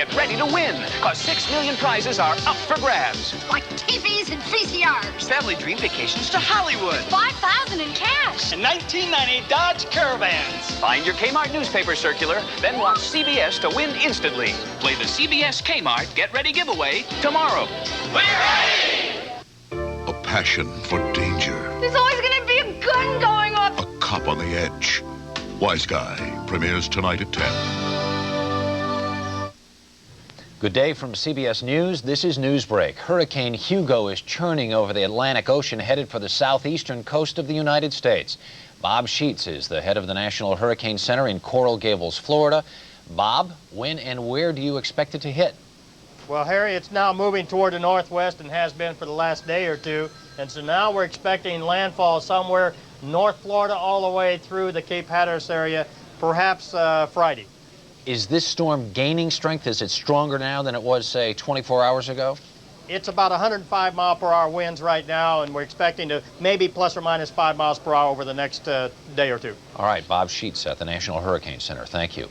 Get ready to win, because 6 million prizes are up for grabs. Like TVs and VCRs. Family dream vacations to Hollywood. $5,000 in cash. And 1990 Dodge Caravans. Find your Kmart newspaper circular, then watch CBS to win instantly. Play the CBS K-Mart Get Ready giveaway tomorrow. We're ready! A passion for danger. There's always going to be a gun going off. A cop on the edge. Wiseguy premieres tonight at 10. Good day from CBS News. This is Newsbreak. Hurricane Hugo is churning over the Atlantic Ocean, headed for the southeastern coast of the United States. Bob Sheets is the head of the National Hurricane Center in Coral Gables, Florida. Bob, when and where do you expect it to hit? Well, Harry, it's now moving toward the northwest and has been for the last day or two. And so now we're expecting landfall somewhere North Florida all the way through the Cape Hatteras area, perhaps Friday. Is this storm gaining strength? Is it stronger now than it was, say, 24 hours ago? It's about 105 mile per hour winds right now, and we're expecting to maybe plus or minus 5 miles per hour over the next day or two. All right, Bob Sheets at the National Hurricane Center. Thank you.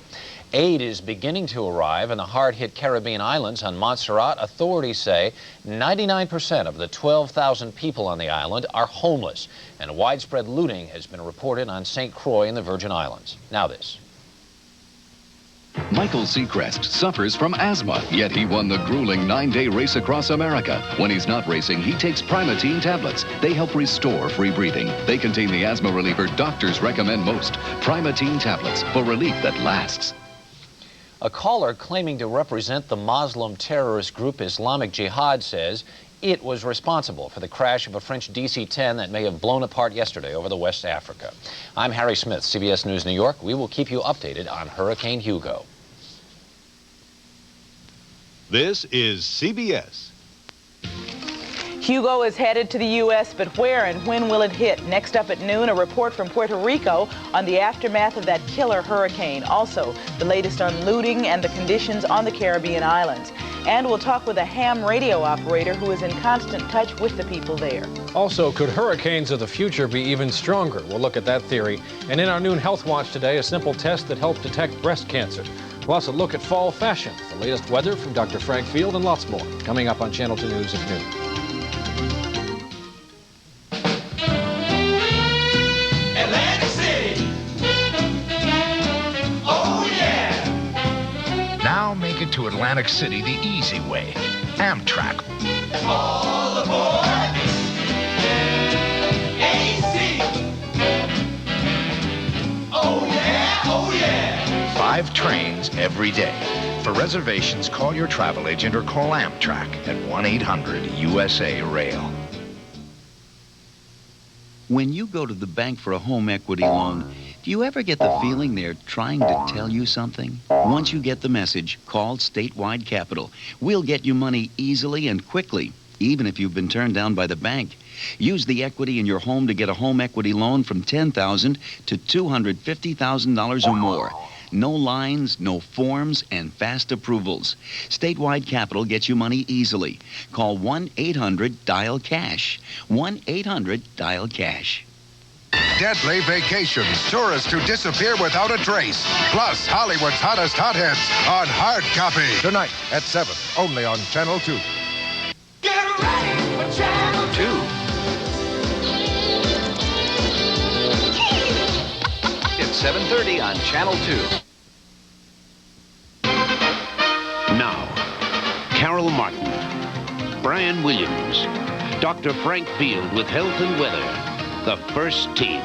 Aid is beginning to arrive in the hard-hit Caribbean islands. On Montserrat, authorities say 99% of the 12,000 people on the island are homeless, and widespread looting has been reported on St. Croix in the Virgin Islands. Now this. Michael Seacrest suffers from asthma, yet he won the grueling 9-day race across America. When he's not racing, he takes Primatene tablets. They help restore free breathing. They contain the asthma reliever doctors recommend most. Primatene tablets for relief that lasts. A caller claiming to represent the Muslim terrorist group Islamic Jihad says it was responsible for the crash of a French DC-10 that may have blown apart yesterday over the West Africa. I'm Harry Smith, CBS News New York. We will keep you updated on Hurricane Hugo. This is CBS. Hugo is headed to the U.S., but where and when will it hit? Next up at noon, a report from Puerto Rico on the aftermath of that killer hurricane. Also, the latest on looting and the conditions on the Caribbean islands. And we'll talk with a ham radio operator who is in constant touch with the people there. Also, could hurricanes of the future be even stronger? We'll look at that theory. And in our noon Health Watch today, a simple test that helps detect breast cancer. Plus, a look at fall fashion, the latest weather from Dr. Frank Field, and lots more coming up on Channel 2 News at noon. Atlantic City. Oh, yeah. Now make it to Atlantic City the easy way. Amtrak. All aboard. AC. Oh, yeah. Oh, yeah. 5 trains every day. For reservations, call your travel agent or call Amtrak at 1-800-USA-RAIL. When you go to the bank for a home equity loan, do you ever get the feeling they're trying to tell you something? Once you get the message, call Statewide Capital. We'll get you money easily and quickly, even if you've been turned down by the bank. Use the equity in your home to get a home equity loan from $10,000 to $250,000 or more. No lines, no forms, and fast approvals. Statewide Capital gets you money easily. Call 1-800-DIAL-CASH. 1-800-DIAL-CASH. Deadly Vacations, tourists who disappear without a trace. Plus, Hollywood's hottest hotheads on hard copy. Tonight at 7, only on Channel 2. Get ready for Channel 2. It's 7:30 on Channel 2. Now, Carol Martin, Brian Williams, Dr. Frank Field with health and weather, the first team.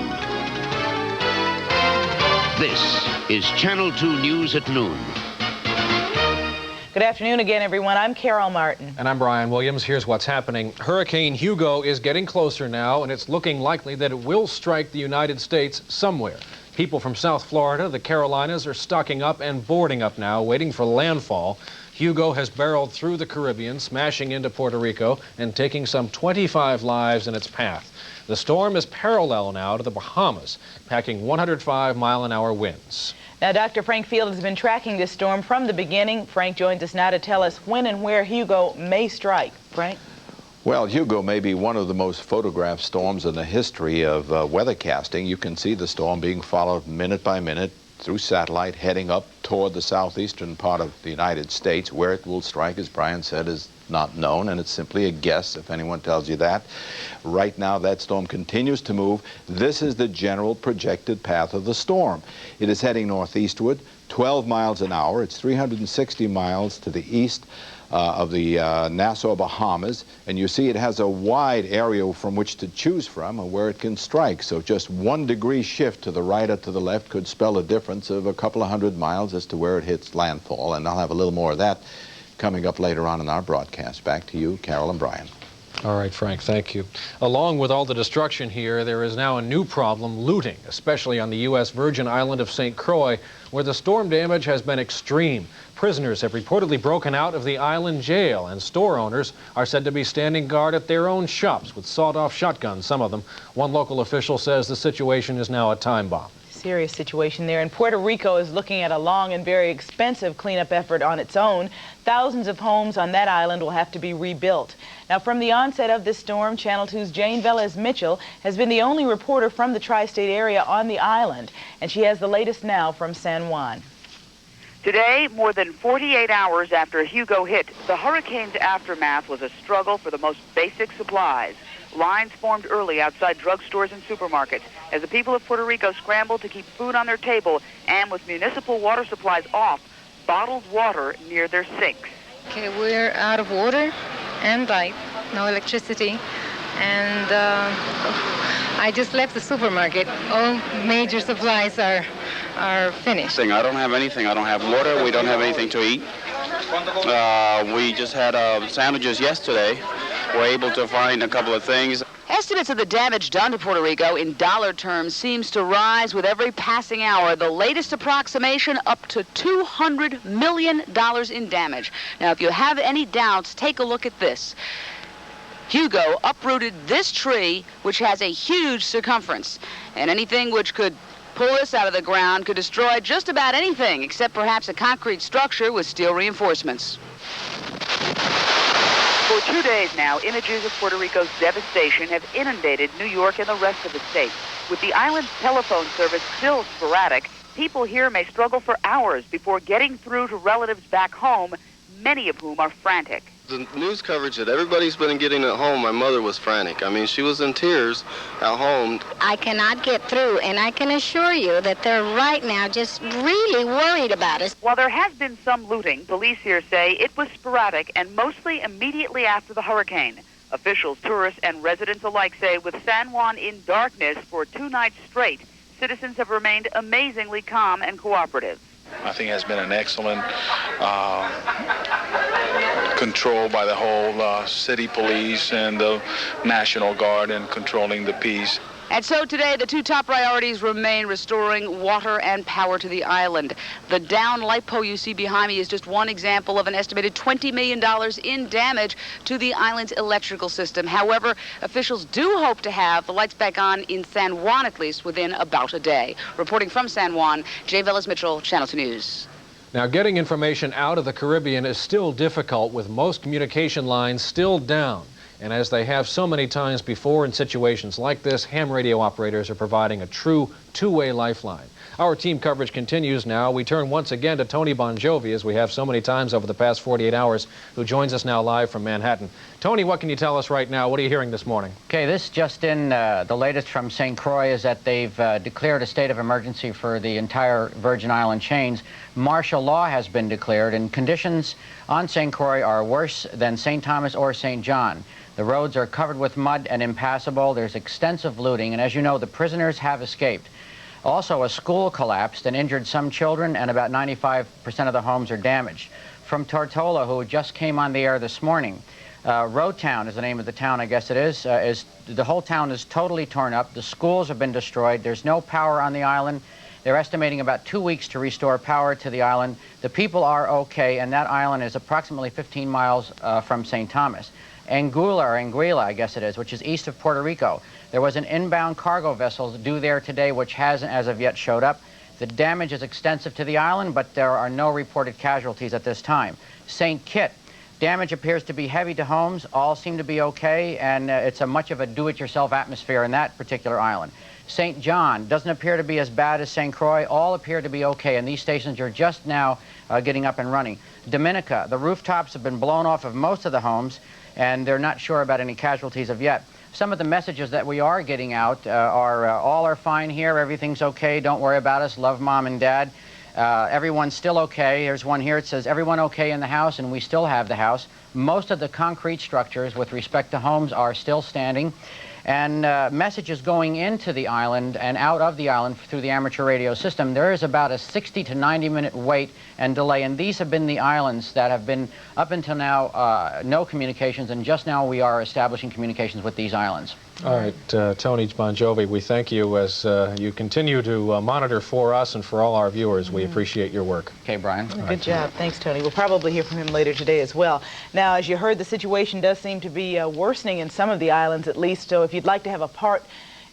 This is Channel 2 News at noon. Good afternoon again, everyone. I'm Carol Martin. And I'm Brian Williams. Here's what's happening. Hurricane Hugo is getting closer now, and it's looking likely that it will strike the United States somewhere. People from South Florida, the Carolinas, are stocking up and boarding up now, waiting for landfall. Hugo has barreled through the Caribbean, smashing into Puerto Rico and taking some 25 lives in its path. The storm is parallel now to the Bahamas, packing 105-mile-an-hour winds. Now, Dr. Frank Field has been tracking this storm from the beginning. Frank joins us now to tell us when and where Hugo may strike. Frank? Well, Hugo may be one of the most photographed storms in the history of weathercasting. You can see the storm being followed minute by minute, through satellite heading up toward the southeastern part of the United States. Where it will strike, as Brian said, is not known, and it's simply a guess if anyone tells you that. Right now, that storm continues to move. This is the general projected path of the storm. It is heading northeastward, 12 miles an hour. It's 360 miles to the east of the Nassau, Bahamas, and you see it has a wide area from which to choose from and where it can strike. So just 1 degree shift to the right or to the left could spell a difference of a couple of hundred miles as to where it hits landfall, and I'll have a little more of that coming up later on in our broadcast. Back to you, Carol and Brian. All right, Frank, thank you. Along with all the destruction here, there is now a new problem, looting, especially on the U.S. Virgin Island of St. Croix, where the storm damage has been extreme. Prisoners have reportedly broken out of the island jail, and store owners are said to be standing guard at their own shops with sawed-off shotguns, some of them. One local official says the situation is now a time bomb. Serious situation there, and Puerto Rico is looking at a long and very expensive cleanup effort on its own. Thousands of homes on that island will have to be rebuilt. Now, from the onset of this storm, Channel 2's Jane Velez-Mitchell has been the only reporter from the tri-state area on the island, and she has the latest now from San Juan. Today, more than 48 hours after Hugo hit, the hurricane's aftermath was a struggle for the most basic supplies. Lines formed early outside drugstores and supermarkets as the people of Puerto Rico scrambled to keep food on their table, and with municipal water supplies off, bottled water near their sinks. Okay, we're out of water and light, no electricity, and I just left the supermarket. All major supplies are finished. I don't have anything. I don't have water. We don't have anything to eat. We just had sandwiches yesterday. We're able to find a couple of things. Estimates of the damage done to Puerto Rico in dollar terms seems to rise with every passing hour. The latest approximation, up to $200 million in damage. Now, if you have any doubts, take a look at this. Hugo uprooted this tree, which has a huge circumference, and anything which could pull this out of the ground could destroy just about anything, except perhaps a concrete structure with steel reinforcements. For 2 days now, images of Puerto Rico's devastation have inundated New York and the rest of the state. With the island's telephone service still sporadic, people here may struggle for hours before getting through to relatives back home, many of whom are frantic. The news coverage that everybody's been getting at home, my mother was frantic. I mean, she was in tears at home. I cannot get through, and I can assure you that they're right now just really worried about us. While there has been some looting, police here say it was sporadic and mostly immediately after the hurricane. Officials, tourists, and residents alike say with San Juan in darkness for 2 nights straight, citizens have remained amazingly calm and cooperative. I think it has been an excellent control by the whole city police and the National Guard in controlling the peace. And so today, the 2 top priorities remain restoring water and power to the island. The down light pole you see behind me is just one example of an estimated $20 million in damage to the island's electrical system. However, officials do hope to have the lights back on in San Juan, at least, within about a day. Reporting from San Juan, Jane Velez-Mitchell, Channel 2 News. Now, getting information out of the Caribbean is still difficult, with most communication lines still down. And as they have so many times before in situations like this, ham radio operators are providing a true two-way lifeline. Our team coverage continues now. We turn once again to Tony Bon Jovi, as we have so many times over the past 48 hours, who joins us now live from Manhattan. Tony, what can you tell us right now? What are you hearing this morning? Okay, this just in, the latest from St. Croix is that they've declared a state of emergency for the entire Virgin Island chains. Martial law has been declared, and conditions on St. Croix are worse than St. Thomas or St. John. The roads are covered with mud and impassable. There's extensive looting, and as you know, the prisoners have escaped. Also, a school collapsed and injured some children, and about 95% of the homes are damaged. From Tortola, who just came on the air this morning, Road Town is the name of the town, I guess it is the whole town is totally torn up. The schools have been destroyed. There's no power on the island. They're estimating about 2 weeks to restore power to the island. The people are okay, and that island is approximately 15 miles from St. Thomas. Anguilla, I guess it is, which is east of Puerto Rico. There was an inbound cargo vessel due there today, which hasn't as of yet showed up. The damage is extensive to the island, but there are no reported casualties at this time. St. Kitts, Damage appears to be heavy to homes. All seem to be okay, and it's a much of a do-it-yourself atmosphere in that particular island. St. John doesn't appear to be as bad as St. Croix. All appear to be okay, and these stations are just now getting up and running. Dominica, the rooftops have been blown off of most of the homes, and they're not sure about any casualties of yet. Some of the messages that we are getting out are all are fine here, everything's okay, don't worry about us, love mom and dad. Everyone's still okay. Here's one here. It says, everyone okay in the house, and we still have the house. Most of the concrete structures with respect to homes are still standing. And messages going into the island and out of the island through the amateur radio system, there is about a 60 to 90-minute wait and delay. And these have been the islands that have been, up until now, no communications. And just now we are establishing communications with these islands. All right, Tony Bon Jovi, we thank you as you continue to monitor for us and for all our viewers. We appreciate your work. Okay, Brian. Good job. Thanks, Tony. We'll probably hear from him later today as well. Now, as you heard, the situation does seem to be worsening in some of the islands, at least. So if you'd like to have a part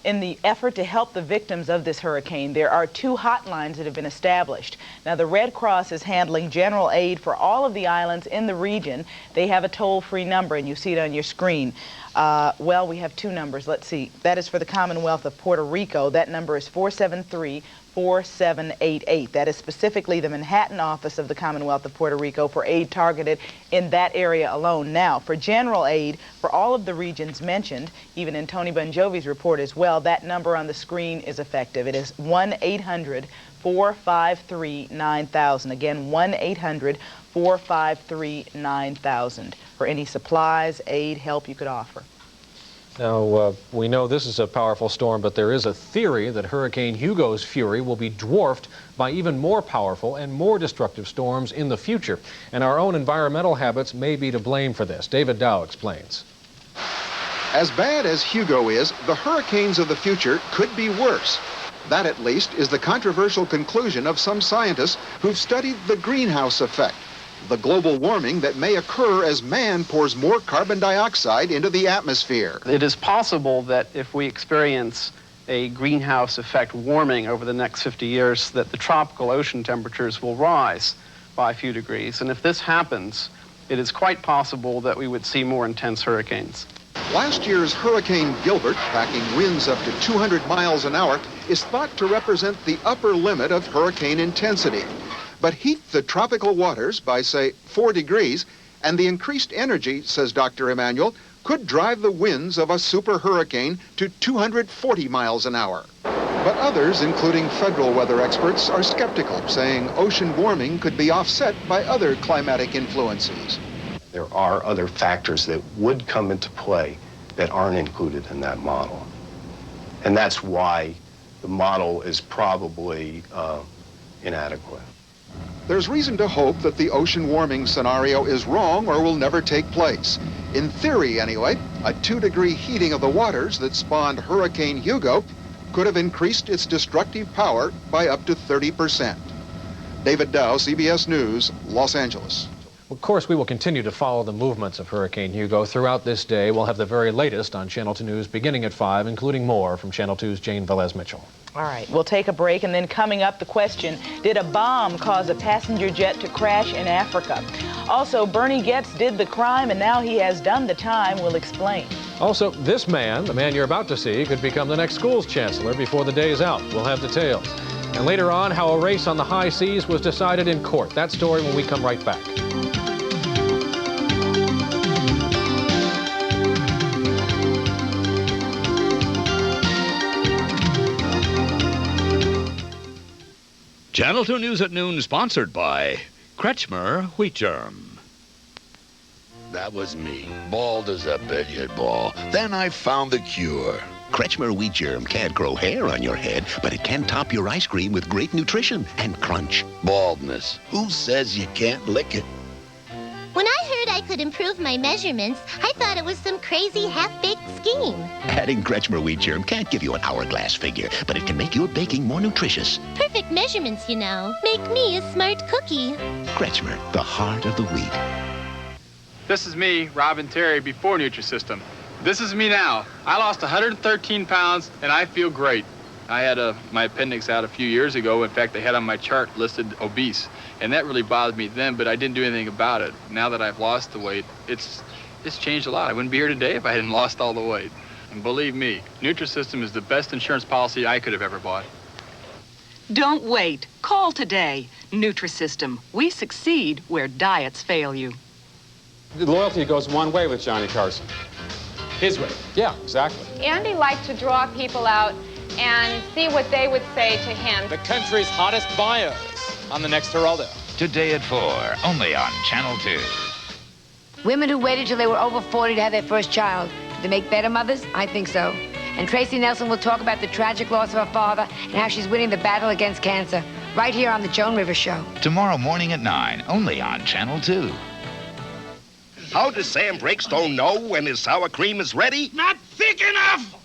in the effort to help the victims of this hurricane, there are 2 hotlines that have been established. Now, the Red Cross is handling general aid for all of the islands in the region. They have a toll-free number, and you see it on your screen. Well, we have 2 numbers. Let's see. That is for the Commonwealth of Puerto Rico. That number is 473-4788. That is specifically the Manhattan office of the Commonwealth of Puerto Rico for aid targeted in that area alone. Now, for general aid for all of the regions mentioned, even in Tony Bon Jovi's report as well, that number on the screen is effective. It is 1-800-453-9000. Again, 1-800-453-9000 for any supplies, aid, help you could offer. Now, we know this is a powerful storm, but there is a theory that Hurricane Hugo's fury will be dwarfed by even more powerful and more destructive storms in the future. And our own environmental habits may be to blame for this. David Dow explains. As bad as Hugo is, the hurricanes of the future could be worse. That, at least, is the controversial conclusion of some scientists who've studied the greenhouse effect, the global warming that may occur as man pours more carbon dioxide into the atmosphere. It is possible that if we experience a greenhouse effect warming over the next 50 years, that the tropical ocean temperatures will rise by a few degrees. And if this happens, it is quite possible that we would see more intense hurricanes. Last year's Hurricane Gilbert, packing winds up to 200 miles an hour, is thought to represent the upper limit of hurricane intensity. But heat the tropical waters by, say, 4 degrees, and the increased energy, says Dr. Emanuel, could drive the winds of a super hurricane to 240 miles an hour. But others, including federal weather experts, are skeptical, saying ocean warming could be offset by other climatic influences. There are other factors that would come into play that aren't included in that model. And that's why the model is probably inadequate. There's reason to hope that the ocean warming scenario is wrong or will never take place. In theory, anyway, a 2-degree heating of the waters that spawned Hurricane Hugo could have increased its destructive power by up to 30%. David Dow, CBS News, Los Angeles. Of course, we will continue to follow the movements of Hurricane Hugo throughout this day. We'll have the very latest on Channel 2 News beginning at 5, including more from Channel 2's Jane Velez-Mitchell. All right, we'll take a break, and then coming up, the question, did a bomb cause a passenger jet to crash in Africa? Also, Bernie Goetz did the crime, and now he has done the time. We'll explain. Also, this man, the man you're about to see, could become the next school's chancellor before the day is out. We'll have details. And later on, how a race on the high seas was decided in court. That story when we come right back. Channel 2 News at Noon, sponsored by Kretschmer Wheat Germ. That was me, bald as a billiard ball. Then I found the cure. Kretschmer Wheat Germ can't grow hair on your head, but it can top your ice cream with great nutrition and crunch. Baldness. Who says you can't lick it? When I heard I could improve my measurements, I thought it was some crazy half-baked scheme. Adding Kretschmer Wheat Germ can't give you an hourglass figure, but it can make your baking more nutritious. Perfect measurements, you know. Make me a smart cookie. Kretschmer, the heart of the wheat. This is me, Robin Terry, before Nutrisystem. This is me now. I lost 113 pounds, and I feel great. I had my appendix out a few years ago. In fact, they had on my chart listed obese. And that really bothered me then, but I didn't do anything about it. Now that I've lost the weight, it's changed a lot. I wouldn't be here today if I hadn't lost all the weight. And believe me, Nutrisystem is the best insurance policy I could have ever bought. Don't wait. Call today. Nutrisystem. We succeed where diets fail you. The loyalty goes one way with Johnny Carson. His way. Yeah, exactly. Andy liked to draw people out and see what they would say to him. The country's hottest bios on the next Geraldo. Today at 4, only on Channel 2. Women who waited till they were over 40 to have their first child. Do they make better mothers? I think so. And Tracy Nelson will talk about the tragic loss of her father and how she's winning the battle against cancer. Right here on the Joan Rivers Show. Tomorrow morning at 9, only on Channel 2. How does Sam Breakstone know when his sour cream is ready? Not thick enough!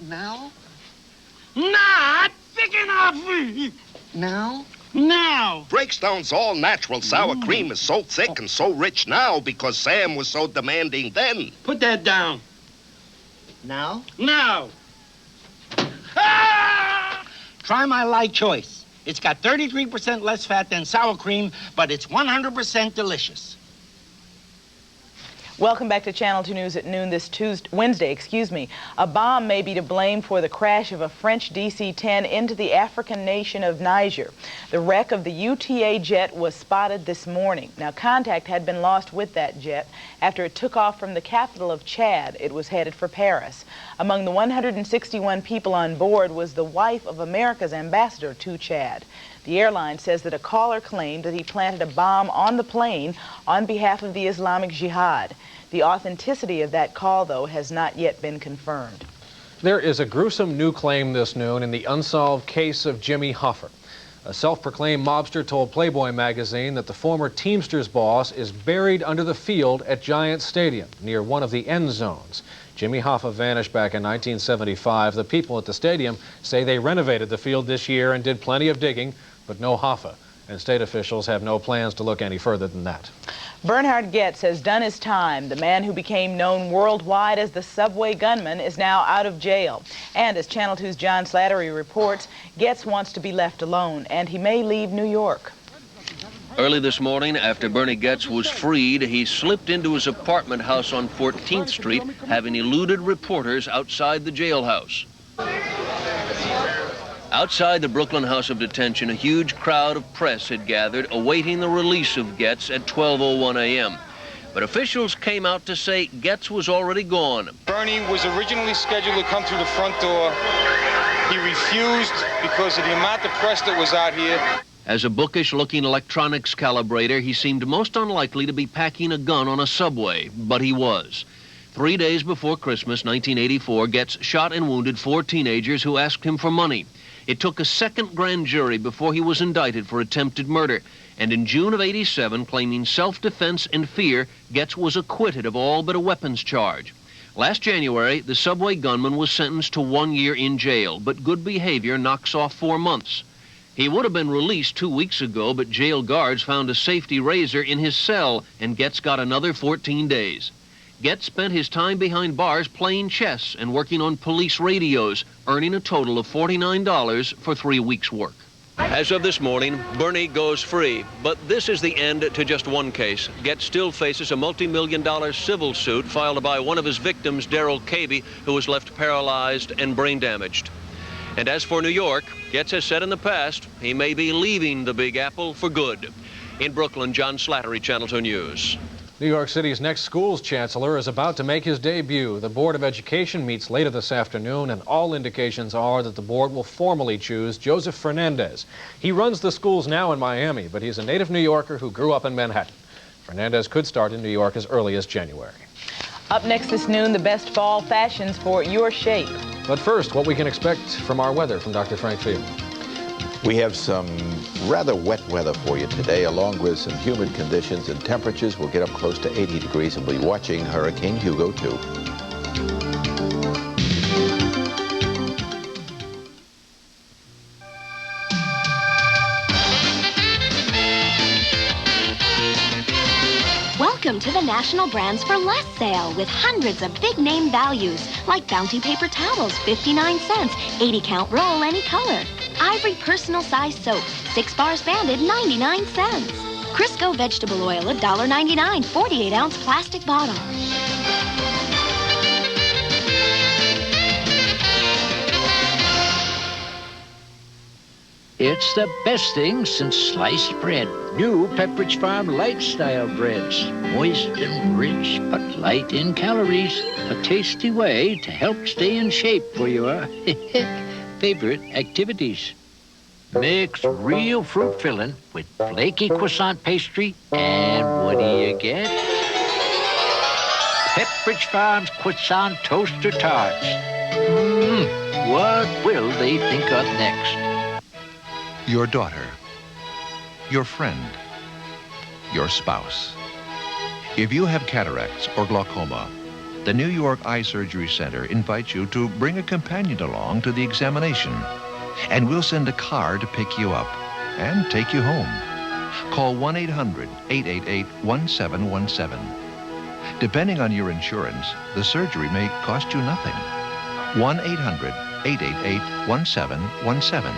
Now? Not thick enough! Now? Now! Breakstone's all-natural sour cream is so thick and so rich now because Sam was so demanding then. Put that down. Now? Now! Ah! Try my light choice. It's got 33% less fat than sour cream, but it's 100% delicious. Welcome back to Channel 2 News at noon this Wednesday. A bomb may be to blame for the crash of a French DC-10 into the African nation of Niger. The wreck of the UTA jet was spotted this morning. Now, contact had been lost with that jet after it took off from the capital of Chad. It was headed for Paris. Among the 161 people on board was the wife of America's ambassador to Chad. The airline says that a caller claimed that he planted a bomb on the plane on behalf of the Islamic Jihad. The authenticity of that call, though, has not yet been confirmed. There is a gruesome new claim this noon in the unsolved case of Jimmy Hoffa. A self-proclaimed mobster told Playboy magazine that the former Teamsters boss is buried under the field at Giants Stadium near one of the end zones. Jimmy Hoffa vanished back in 1975. The people at the stadium say they renovated the field this year and did plenty of digging, but no Hoffa, and state officials have no plans to look any further than that. Bernhard Goetz has done his time. The man who became known worldwide as the subway gunman is now out of jail. And as Channel 2's John Slattery reports, Goetz wants to be left alone, and he may leave New York. Early this morning, after Bernie Goetz was freed, he slipped into his apartment house on 14th Street, having eluded reporters outside the jailhouse. Outside the Brooklyn House of Detention, a huge crowd of press had gathered, awaiting the release of Goetz at 12:01 a.m. But officials came out to say Goetz was already gone. Bernie was originally scheduled to come through the front door. He refused because of the amount of press that was out here. As a bookish-looking electronics calibrator, he seemed most unlikely to be packing a gun on a subway, but he was. 3 days before Christmas, 1984, Goetz shot and wounded 4 teenagers who asked him for money. It took a second grand jury before he was indicted for attempted murder. And in June of '87, claiming self-defense and fear, Goetz was acquitted of all but a weapons charge. Last January, the subway gunman was sentenced to 1 year in jail, but good behavior knocks off 4 months. He would have been released 2 weeks ago, but jail guards found a safety razor in his cell, and Goetz got another 14 days. Goetz spent his time behind bars playing chess and working on police radios, earning a total of $49 for 3 weeks' work. As of this morning, Bernie goes free, but this is the end to just one case. Goetz still faces a multi-million-dollar civil suit filed by one of his victims, Daryl Caby, who was left paralyzed and brain damaged. And as for New York, Goetz has said in the past he may be leaving the Big Apple for good. In Brooklyn, John Slattery, Channel 2 News. New York City's next school's chancellor is about to make his debut. The Board of Education meets later this afternoon, and all indications are that the board will formally choose Joseph Fernandez. He runs the schools now in Miami, but he's a native New Yorker who grew up in Manhattan. Fernandez could start in New York as early as January. Up next this noon, the best fall fashions for your shape. But first, what we can expect from our weather from Dr. Frank Field. We have some rather wet weather for you today, along with some humid conditions, and temperatures will get up close to 80 degrees, and we'll be watching Hurricane Hugo, too. Welcome to the National Brands for Less sale with hundreds of big name values like Bounty paper towels, 59 cents, 80 count roll, any color. Ivory personal size soap, 6 bars banded, 99 cents. Crisco vegetable oil, $1.99, 48-ounce plastic bottle. It's the best thing since sliced bread. New Pepperidge Farm Lifestyle Breads. Moist and rich, but light in calories. A tasty way to help stay in shape for your favorite activities. Mix real fruit filling with flaky croissant pastry, and what do you get? Pepperidge Farms Croissant Toaster Tarts. What will they think of next? Your daughter, your friend, your spouse. If you have cataracts or glaucoma, the New York Eye Surgery Center invites you to bring a companion along to the examination, and we'll send a car to pick you up and take you home. Call 1-800-888-1717. Depending on your insurance, the surgery may cost you nothing. 1-800-888-1717.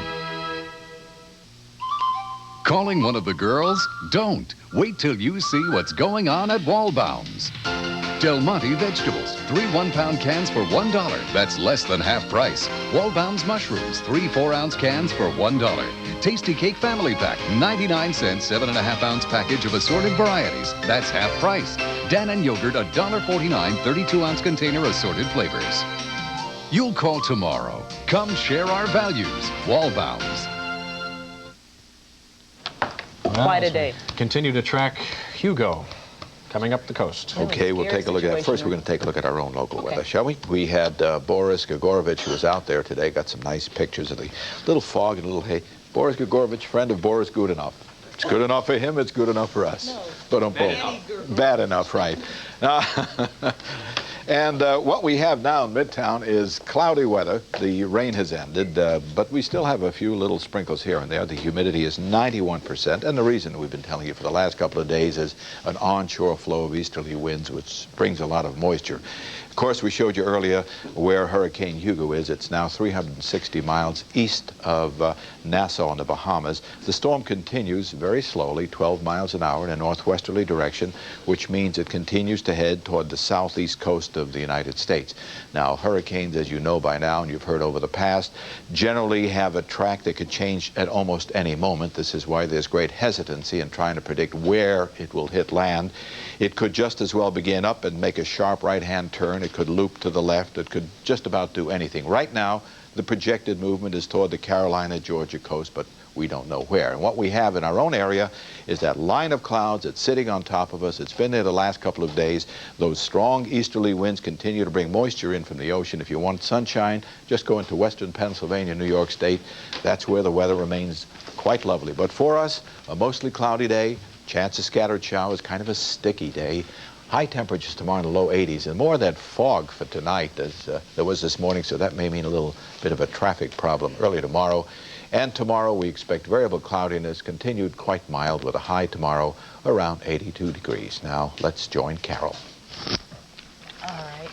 Calling one of the girls? Don't. Wait till you see what's going on at Waldbaum's. Del Monte vegetables, 3 1-pound cans for $1. That's less than half price. Waldbaum's mushrooms, 3 4-ounce cans for $1. Tasty Cake Family Pack, 99 cents, 7.5-ounce package of assorted varieties. That's half price. Dannon yogurt, $1.49, 32-ounce container, assorted flavors. You'll call tomorrow. Come share our values. Waldbaum's. Quite a day. Continue to track Hugo coming up the coast. Okay, we'll take a look at that. First, we're going to take a look at our own local weather, shall we? We had Boris Grigorovich, who was out there today, got some nice pictures of the little fog and little hay. Boris Grigorovich, friend of Boris Godunov. It's good enough for him, it's good enough for us. No, but bad enough, right. And what we have now in Midtown is cloudy weather. The rain has ended, but we still have a few little sprinkles here and there. The humidity is 91%, and the reason we've been telling you for the last couple of days is an onshore flow of easterly winds, which brings a lot of moisture. Of course, we showed you earlier where Hurricane Hugo is. It's now 360 miles east of Nassau in the Bahamas. The storm continues very slowly, 12 miles an hour in a northwesterly direction, which means it continues to head toward the southeast coast of the United States. Now, hurricanes, as you know by now, and you've heard over the past, generally have a track that could change at almost any moment. This is why there's great hesitancy in trying to predict where it will hit land. It could just as well begin up and make a sharp right-hand turn. It could loop to the left. It could just about do anything. Right now, the projected movement is toward the Carolina-Georgia coast, but we don't know where. And what we have in our own area is that line of clouds that's sitting on top of us. It's been there the last couple of days. Those strong easterly winds continue to bring moisture in from the ocean. If you want sunshine, just go into western Pennsylvania, New York State. That's where the weather remains quite lovely. But for us, a mostly cloudy day, chance of scattered showers, kind of a sticky day. High temperatures tomorrow in the low 80s, and more of that fog for tonight as there was this morning, so that may mean a little bit of a traffic problem early tomorrow. And tomorrow we expect variable cloudiness, continued quite mild with a high tomorrow around 82 degrees. Now let's join Carol. All right.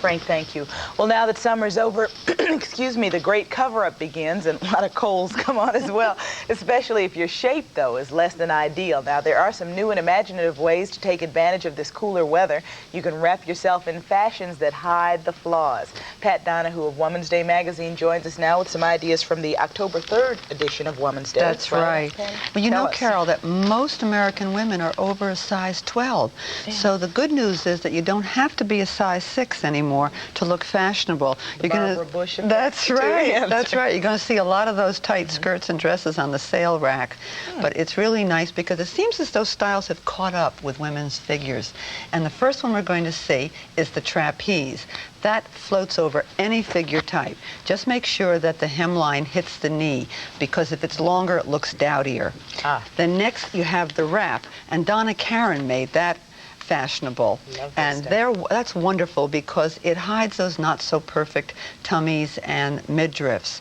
Frank, thank you. Well, now that summer's over, excuse me, the great cover-up begins, and a lot of colds come on as well, especially if your shape, though, is less than ideal. Now, there are some new and imaginative ways to take advantage of this cooler weather. You can wrap yourself in fashions that hide the flaws. Pat Donahue of Woman's Day magazine joins us now with some ideas from the October 3rd edition of Woman's Day. That's right. Well, you know, Carol, that most American women are over a size 12. Yeah. So the good news is that you don't have to be a size 6 anymore to look fashionable. You're going to. That's right. That's right. You're going to see a lot of those tight skirts and dresses on the sale rack. But it's really nice because it seems as though styles have caught up with women's figures. And the first one we're going to see is the trapeze. That floats over any figure type. Just make sure that the hemline hits the knee, because if it's longer, it looks dowdier. Then next you have the wrap, and Donna Karan made that fashionable, and that's wonderful because it hides those not so perfect tummies and midriffs.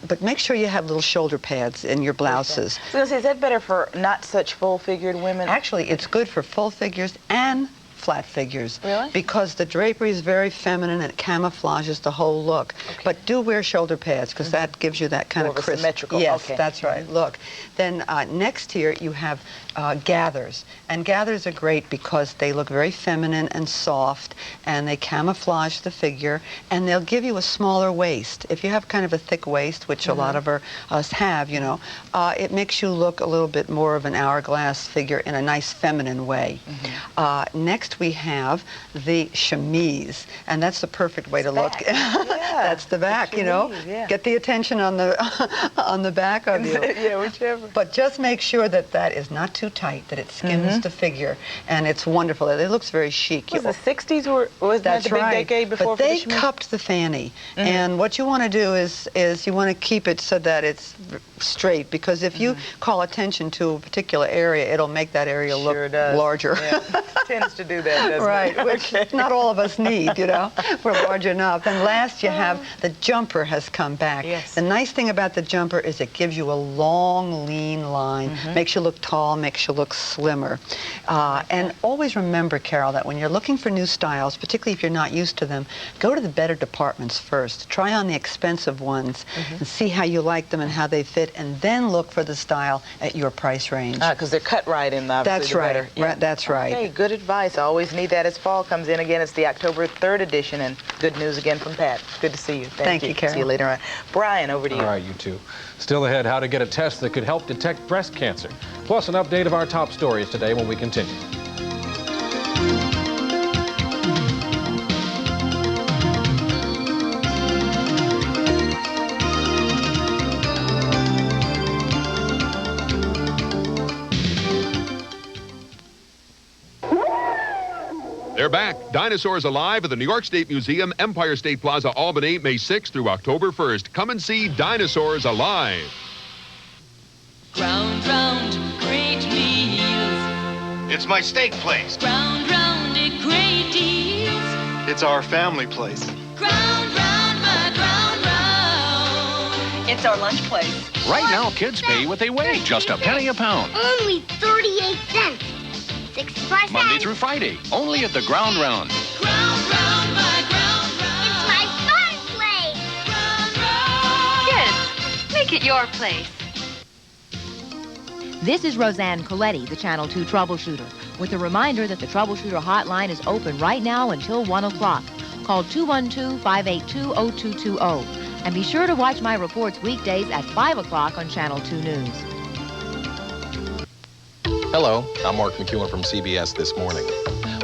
But make sure you have little shoulder pads in your blouses. I was going to say, is that better for not such full-figured women? Actually, it's good for full figures and flat figures. Really? Because the drapery is very feminine and it camouflages the whole look. Okay. But do wear shoulder pads because that gives you that kind More of crisp. symmetrical. Yes, Okay. that's right. Look. Then next here you have gathers. And gathers are great because they look very feminine and soft and they camouflage the figure and they'll give you a smaller waist. If you have kind of a thick waist, which a lot of us have, you know, it makes you look a little bit more of an hourglass figure in a nice feminine way. Next we have the chemise, and that's the perfect way to look. That's the back, you know. Get the attention on the on the back of you. Yeah, whichever. But just make sure that that is not too tight, that it skims the figure, and it's wonderful. It looks very chic. Was the 60s was that the big decade before? But they cupped the fanny, and what you want to do is you want to keep it so that it's straight, because if you call attention to a particular area, it'll make that area look larger. Yeah. Tends to do that, doesn't Right, it? which not all of us need, you know. We're large enough. And last you have the jumper has come back. Yes. The nice thing about the jumper is it gives you a long, lean line, makes you look tall, makes you look slimmer. And always remember, Carol, that when you're looking for new styles, particularly if you're not used to them, go to the better departments first. Try on the expensive ones and see how you like them and how they fit, and then look for the style at your price range. Because they're cut right in, obviously. That's right. Yeah. That's right. Okay, good advice. I always need that as fall comes in. Again, it's the October 3rd edition, and good news again from Pat. Good to see you. Thank you, Carol. See you later on. Brian, over to you. All right, you two. Still ahead, how to get a test that could help detect breast cancer. Plus an update of our top stories today when we continue. They're back. Dinosaurs Alive at the New York State Museum, Empire State Plaza, Albany, May 6th through October 1st. Come and see Dinosaurs Alive. Round, round, great meals. It's my steak place. Round, round, great deals. It's our family place. Round, round, it's our lunch place. Right now, kids pay what they weigh, just a penny a pound. Only 38 cents. 65 cents. Monday through Friday, only at the Ground Round. It's my fun place. Kids, make it your place. This is Roseanne Coletti, the Channel 2 troubleshooter, with a reminder that the troubleshooter hotline is open right now until 1 o'clock. Call 212-582-0220. And be sure to watch my reports weekdays at 5 o'clock on Channel 2 News. Hello, I'm Mark McEwen from CBS This Morning.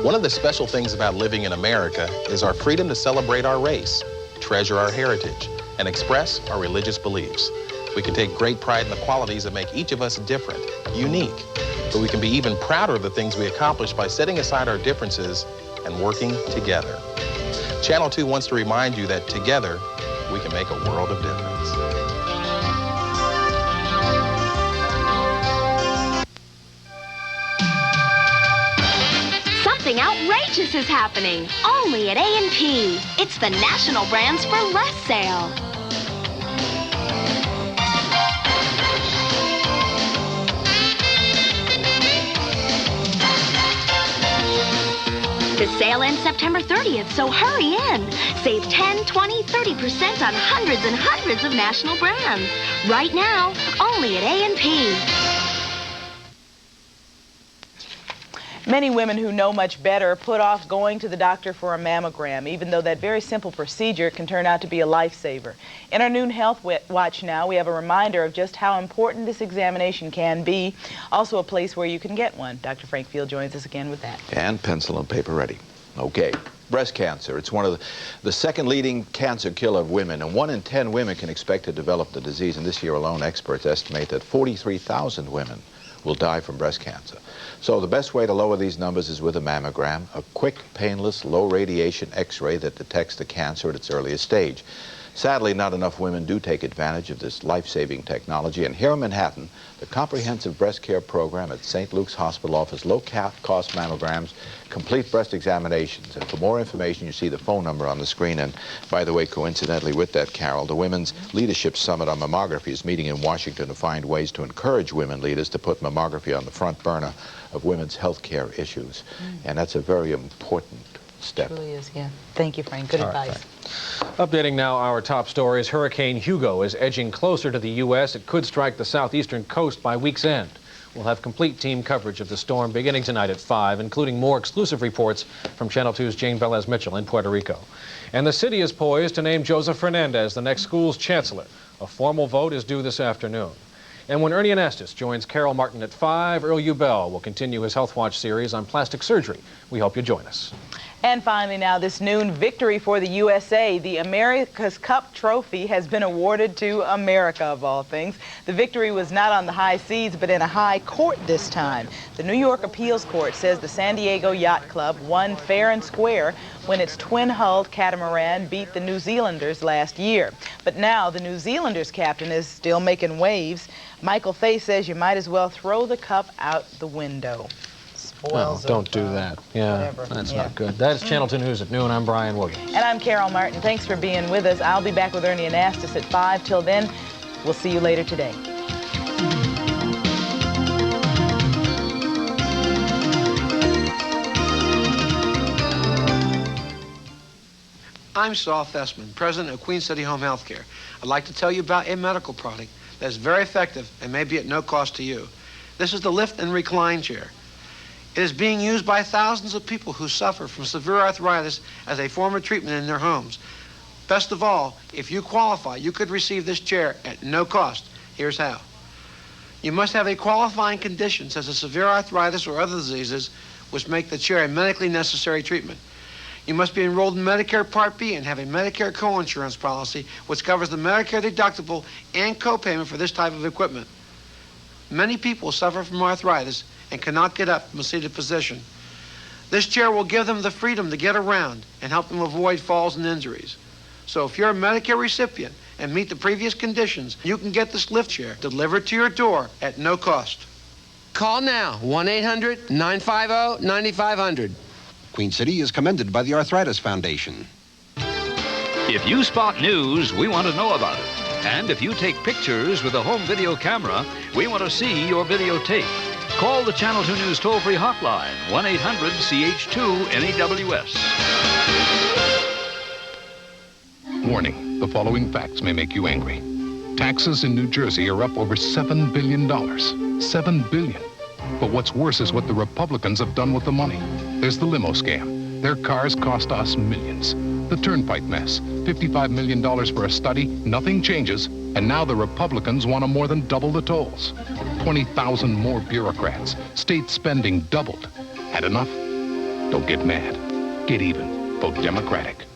One of the special things about living in America is our freedom to celebrate our race, treasure our heritage, and express our religious beliefs. We can take great pride in the qualities that make each of us different, unique, but we can be even prouder of the things we accomplish by setting aside our differences and working together. Channel 2 wants to remind you that together, we can make a world of difference. Something outrageous is happening, only at A&P. It's the National Brands for Less sale. The sale ends September 30th, so hurry in. Save 10, 20, 30% on hundreds and hundreds of national brands. Right now, only at A&P. Many women who know much better put off going to the doctor for a mammogram, even though that very simple procedure can turn out to be a lifesaver. In our Noon Health Watch now, we have a reminder of just how important this examination can be. Also a place where you can get one. Dr. Frank Field joins us again with that. And pencil and paper ready. Okay. Breast cancer. It's one of the second leading cancer killer of women, and 1 in 10 women can expect to develop the disease. And this year alone, experts estimate that 43,000 women will die from breast cancer. So the best way to lower these numbers is with a mammogram, a quick, painless, low-radiation X-ray that detects the cancer at its earliest stage. Sadly, not enough women do take advantage of this life-saving technology, and here in Manhattan, the comprehensive breast care program at St. Luke's Hospital offers low-cost mammograms, complete breast examinations. And for more information, you see the phone number on the screen. And by the way, coincidentally with that, Carol, the Women's Leadership Summit on Mammography is meeting in Washington to find ways to encourage women leaders to put mammography on the front burner of women's health care issues. And that's a very important step. It really is, yeah. Thank you, Frank. Good advice. Updating now our top stories. Hurricane Hugo is edging closer to the U.S. It could strike the southeastern coast by week's end. We'll have complete team coverage of the storm beginning tonight at 5, including more exclusive reports from Channel 2's Jane Velez-Mitchell in Puerto Rico. And the city is poised to name Joseph Fernandez the next school's chancellor. A formal vote is due this afternoon. And when Ernie Anastas joins Carol Martin at 5, Earl Ubell will continue his Health Watch series on plastic surgery. We hope you join us. And finally now, this noon, victory for the USA. The America's Cup trophy has been awarded to America, of all things. The victory was not on the high seas, but in a high court this time. The New York Appeals Court says the San Diego Yacht Club won fair and square when its twin-hulled catamaran beat the New Zealanders last year. But now the New Zealanders captain is still making waves. Michael Fay says you might as well throw the cup out the window. Well, don't do that. Yeah, that's not good. That is Channel 2 News at noon. I'm Brian Williams. And I'm Carol Martin. Thanks for being with us. I'll be back with Ernie Anastas at 5. Till then, we'll see you later today. I'm Saul Thesman, president of Queen City Home Healthcare. I'd like to tell you about a medical product that's very effective and may be at no cost to you. This is the Lift and Recline chair. It is being used by thousands of people who suffer from severe arthritis as a form of treatment in their homes. Best of all, if you qualify, you could receive this chair at no cost. Here's how. You must have a qualifying condition such as severe arthritis or other diseases which make the chair a medically necessary treatment. You must be enrolled in Medicare Part B and have a Medicare co-insurance policy which covers the Medicare deductible and co-payment for this type of equipment. Many people suffer from arthritis and cannot get up from a seated position. This chair will give them the freedom to get around and help them avoid falls and injuries. So if you're a Medicare recipient and meet the previous conditions, you can get this lift chair delivered to your door at no cost. Call now, 1-800-950-9500. Queen City is commended by the Arthritis Foundation. If you spot news, we want to know about it. And if you take pictures with a home video camera, we want to see your videotape. Call the Channel 2 News toll-free hotline, 1-800-CH2-NEWS. Warning, the following facts may make you angry. Taxes in New Jersey are up over $7 billion. $7 billion. But what's worse is what the Republicans have done with the money. There's the limo scam. Their cars cost us millions. The turnpike mess. $55 million for a study, nothing changes, and now the Republicans want to more than double the tolls. 20,000 more bureaucrats. State spending doubled. Had enough? Don't get mad. Get even. Vote Democratic.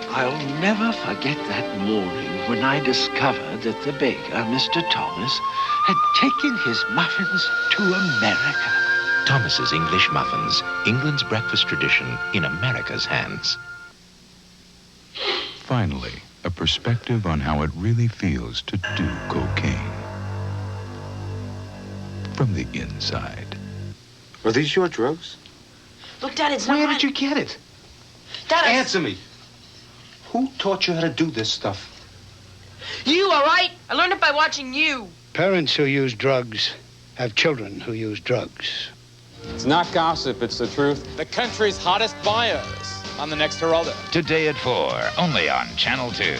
I'll never forget that morning when I discovered that the baker, Mr. Thomas, had taken his muffins to America. Thomas's English Muffins, England's breakfast tradition in America's hands. Finally, a perspective on how it really feels to do cocaine. From the inside. Are these your drugs? Look, Dad, it's not Where did you get it? Dad, Answer me. Who taught you how to do this stuff? You, all right? I learned it by watching you. Parents who use drugs have children who use drugs. It's not gossip, it's the truth. The country's hottest bios on the next Geraldo. Today at 4, only on Channel 2.